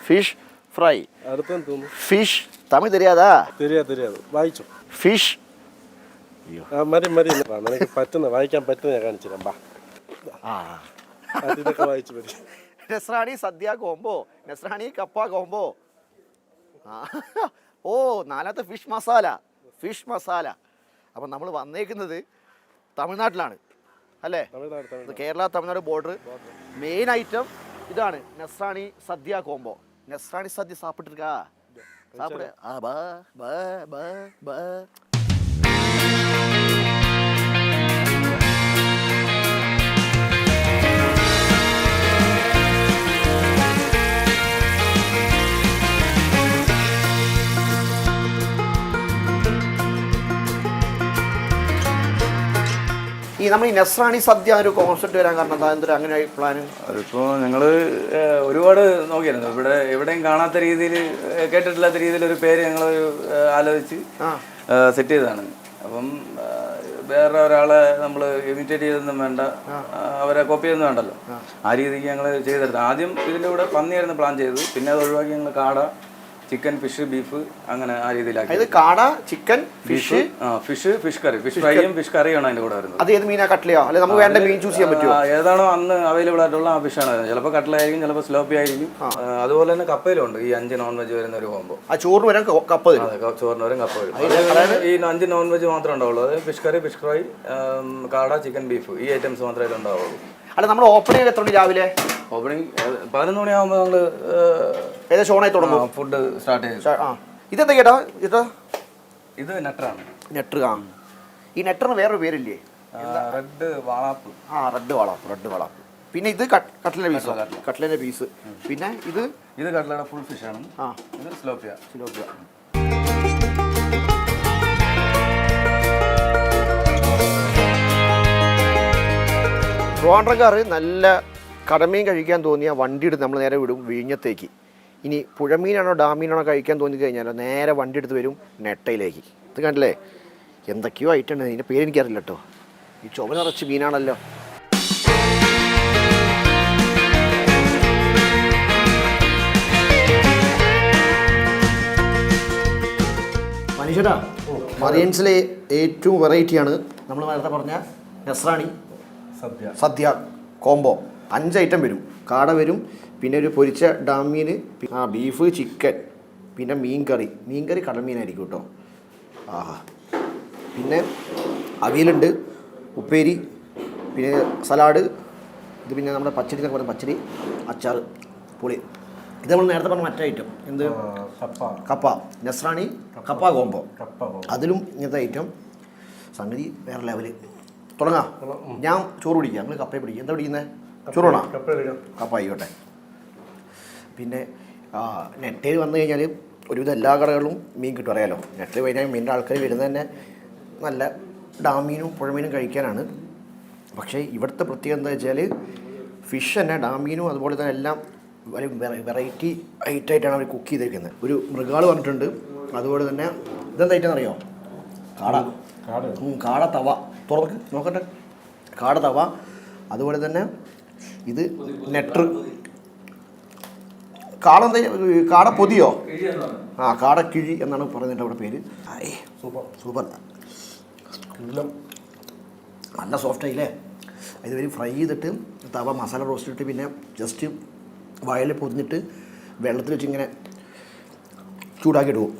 Fish fry. அடுத்து தூணும். Fish Tamil தெரியாதா? தெரியாது വായിച്ചു. ഫിഷ്. മതി നിനക്ക് പറ്റുന്ന വായിക്കാൻ പറ്റുന്ന ഞാൻ കാണിച്ചു തരാം. ഇതൊക്കെ വായിച്ചു മതി. നസ്രാണി സദ്യ കോംബോ, നസ്രാണി കപ്പ കോംബോ. ഓ നാലാമത്തെ ഫിഷ് മസാല. അപ്പം നമ്മൾ വന്നേക്കുന്നത് തമിഴ്നാട്ടിലാണ് അല്ലേ? Kerala Tamil Nadu border. Main item ഇതാണ് നസ്രാണി സദ്യ കോംബോ. നസ്രാണി സദ്യ സാപ്പിട്ടിരിക്കാ? സാപ്പിട്. ഈ നമ്മൾ ഈ നസ്രാണി സദ്യ ഒരു കോൺസെപ്റ്റ് വരാൻ കാരണം എന്താ? എന്തൊരു അങ്ങനെ പ്ലാൻ? അതിപ്പോൾ ഞങ്ങൾ ഒരുപാട് നോക്കിയിരുന്നു. ഇവിടെ എവിടെയും കാണാത്ത രീതിയിൽ, കേട്ടിട്ടില്ലാത്ത രീതിയിൽ ഒരു പേര് ഞങ്ങൾ ആലോചിച്ച് സെറ്റ് ചെയ്തതാണ്. അപ്പം വേറെ ഒരാളെ നമ്മൾ ഇമിറ്റേറ്റ് ചെയ്തൊന്നും വേണ്ട, അവരെ കോപ്പി ചെയ്തൊന്നും വേണ്ടല്ലോ. ആ രീതിക്ക് ഞങ്ങൾ ചെയ്തെടുത്തു. ആദ്യം ഇതിൻ്റെ കൂടെ പന്നിയായിരുന്നു പ്ലാൻ ചെയ്തത്. പിന്നെ അത് ഒഴിവാക്കി ഞങ്ങൾ കാട, ചിക്കൻ, ഫിഷ്, ബീഫ് അങ്ങനെ ആ രീതിയിലാക്കി. കാട, ചിക്കൻ, ഫിഷ് കറി, ഫിഷ് ഫ്രൈയും ഫിഷ് കറിയാണ് അതിന്റെ കൂടെ വരുന്നത്. അത് ഏത് മീനാ? കട്ട്ലയോ? അല്ലെങ്കിൽ നമുക്ക് വേണ്ട മീൻ ചൂസ് ചെയ്യാൻ പറ്റുമോ? ഏതാണോ അന്ന് അവൈലബിൾ ആയിട്ടുള്ള ആ ഫിഷാണ്. ചിലപ്പോൾ കട്ട്ലായിരിക്കും, ചിലപ്പോൾ സ്ലോപ്പി ആയിരിക്കും. അതുപോലെ തന്നെ കപ്പയിലുണ്ട് ഈ 5 നോൺ വെജ് വരുന്ന ഒരു കോമ്പോ. ആ ചോറിന് വരാൻ കപ്പ വരും. അതെ, ചോറിന് വരും കപ്പ വരും. ഈ 5 നോൺ വെജ് മാത്രമേ ഉണ്ടാവുള്ളൂ. അത് ഫിഷ് കറി, ഫിഷ് ഫ്രൈ, കാട, ചിക്കൻ, ബീഫ്, ഈ ഐറ്റംസ് മാത്രമേ ഉണ്ടാവുള്ളൂ. അല്ല, നമ്മൾ ഓപ്പണിംഗ് എത്ര മണി? രാവിലെ ഓപ്പണിംഗ് 11 മണിയാകുമ്പോൾ നമ്മൾ ഏകദേശം ഓണായി തുടങ്ങും ഫുഡ് സ്റ്റാർട്ട് ചെയ്യും. ഇതെന്താ ചേട്ടാ? ഇത് നെട്ടറാണ്. നെട്ടർ. ഈ നെട്ടറിന് വേറൊരു പേരില്ലേ? റെഡ് വാളാപ്പ്. റെഡ് വാളാപ്പ്. പിന്നെ ഇത് കട്ട്ലന്റെ പീസ്. പിന്നെ ഇത് കട്ട്ലയുടെ ഫുൾ ഫിഷ് ആണ്. ഇത് സിലോപ്പിയ. ട്രിവാൻഡ്രംകാർ നല്ല കടമീൻ കഴിക്കാൻ തോന്നിയാൽ വണ്ടി എടുത്ത് നമ്മൾ നേരെ വിടും വിഴിഞ്ഞത്തേക്ക്. ഇനി പുഴമീനാണോ ഡാമീനാണോ കഴിക്കാൻ തോന്നിക്കഴിഞ്ഞാലോ നേരെ വണ്ടി എടുത്ത് വരും നെട്ടയിലേക്ക്. ഇത് കണ്ടില്ലേ, എന്തൊക്കെയോ ഐറ്റം ഉണ്ട്. ഇതിൻ്റെ പേര് എനിക്കറിയില്ല കേട്ടോ. ഈ ചുവ നിറച്ച് മീനാണല്ലോ. മനുഷ്യടാ, മറിയൻസിലെ ഏറ്റവും വെറൈറ്റിയാണ് നമ്മൾ നേരത്തെ പറഞ്ഞ നസ്രാണി സദ്യ കോംബോ. 5 ഐറ്റം വരും. കാട വരും, പിന്നെ ഒരു പൊരിച്ച ഡാമീൻ, ബീഫ്, ചിക്കൻ, പിന്നെ മീൻ കറി കടൽമീനായിരിക്കും കേട്ടോ. പിന്നെ അവിയലുണ്ട്, ഉപ്പേരി, പിന്നെ സലാഡ്, ഇത് പിന്നെ നമ്മുടെ പച്ചടി എന്നൊക്കെ പറഞ്ഞ പച്ചടി, അച്ചാർ, പുളി. ഇത് നമ്മൾ നേരത്തെ പറഞ്ഞ മറ്റേ ഐറ്റം എന്ത്? കപ്പ. നസ്രാണി കപ്പ കോംബോ. അതിലും ഇങ്ങനത്തെ ഐറ്റം. സംഗതി വേറെ ലെവല്. തുടങ്ങാം. ഞാൻ ചോറ് പിടിക്കാം, നിങ്ങൾ കപ്പയെ പിടിക്കുക. എന്താ പിടിക്കുന്നത്? ചോറാണോ? കപ്പ ആയിക്കോട്ടെ. പിന്നെ നെട്ടയിൽ വന്നു കഴിഞ്ഞാൽ ഒരുവിധം എല്ലാ കടകളിലും മീൻ കിട്ടും, അറിയാലോ. നെട്ടയിൽ കഴിഞ്ഞാൽ മീനിൻ്റെ ആൾക്കാർ വരുന്നത് തന്നെ നല്ല ഡാമീനും പുഴമീനും കഴിക്കാനാണ്. പക്ഷേ ഇവിടുത്തെ പ്രത്യേകത എന്താ വെച്ചാൽ ഫിഷ് തന്നെ ഡാമീനും അതുപോലെ തന്നെ എല്ലാം വെറൈറ്റി ഐറ്റമായിട്ടാണ് അവർ കുക്ക് ചെയ്തിരിക്കുന്നത്. ഒരു മൃഗാൾ പറഞ്ഞിട്ടുണ്ട്. അതുപോലെ തന്നെ ഇതെന്താ ഐറ്റം അറിയോ? കാട തവ. തുറക്ക് നോക്കട്ടെ. കാട തവ. അതുപോലെ തന്നെ ഇത് നെട്ടർ. കാട പൊതിയോ? കാട കിഴി എന്നാണ് പറയുന്നത് അവിടെ പേര്. സൂപ്പർ. നല്ല സോഫ്റ്റ് ആയില്ലേ? ഇതുവരെ ഫ്രൈ ചെയ്തിട്ട് തവ മസാല റോസ്റ്റ് ഇട്ട് പിന്നെ ജസ്റ്റ് വയലിൽ പൊതിഞ്ഞിട്ട് വെള്ളത്തിൽ വെച്ച് ഇങ്ങനെ ചൂടാക്കിയിട്ട് പോകും.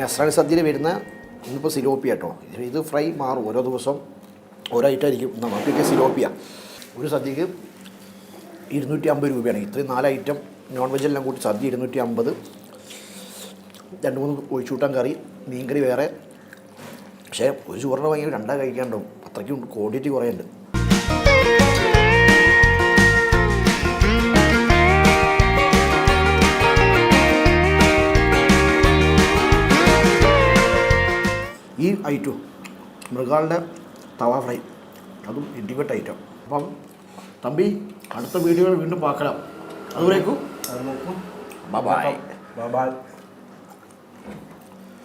നസ്രാണി സദ്യയിൽ വരുന്ന ഇന്നിപ്പോൾ സിലോപ്പിയ കേട്ടോ. ഇത് ഫ്രൈ മാറും, ഓരോ ദിവസം ഓരോ ഐറ്റം ആയിരിക്കും. നമുക്കൊക്കെ സിലോപ്പിയ ഒരു സദ്യക്ക് 250 രൂപയാണ്. ഇത്രയും 4 ഐറ്റം നോൺ വെജ് എല്ലാം കൂട്ടി സദ്യ 250. 2-3 ഒഴിച്ചൂട്ടാൻ കറി, മീൻ കറി വേറെ. പക്ഷേ ഒരു ചോറിന് ഭയങ്കര 2 കഴിക്കാനുണ്ടാവും. അത്രയ്ക്കും ക്വാണ്ടിറ്റി കുറേ ഉണ്ട്. ഈ ഐറ്റവും മൃഗാളുടെ തവ ഫ്രൈ അതും ഇൻഡിപെറ്റ് ഐറ്റം. അപ്പം തമ്പി അടുത്ത വീഡിയോകൾ വീണ്ടും പാക്കണം. അതുവരേക്കും ബൈ.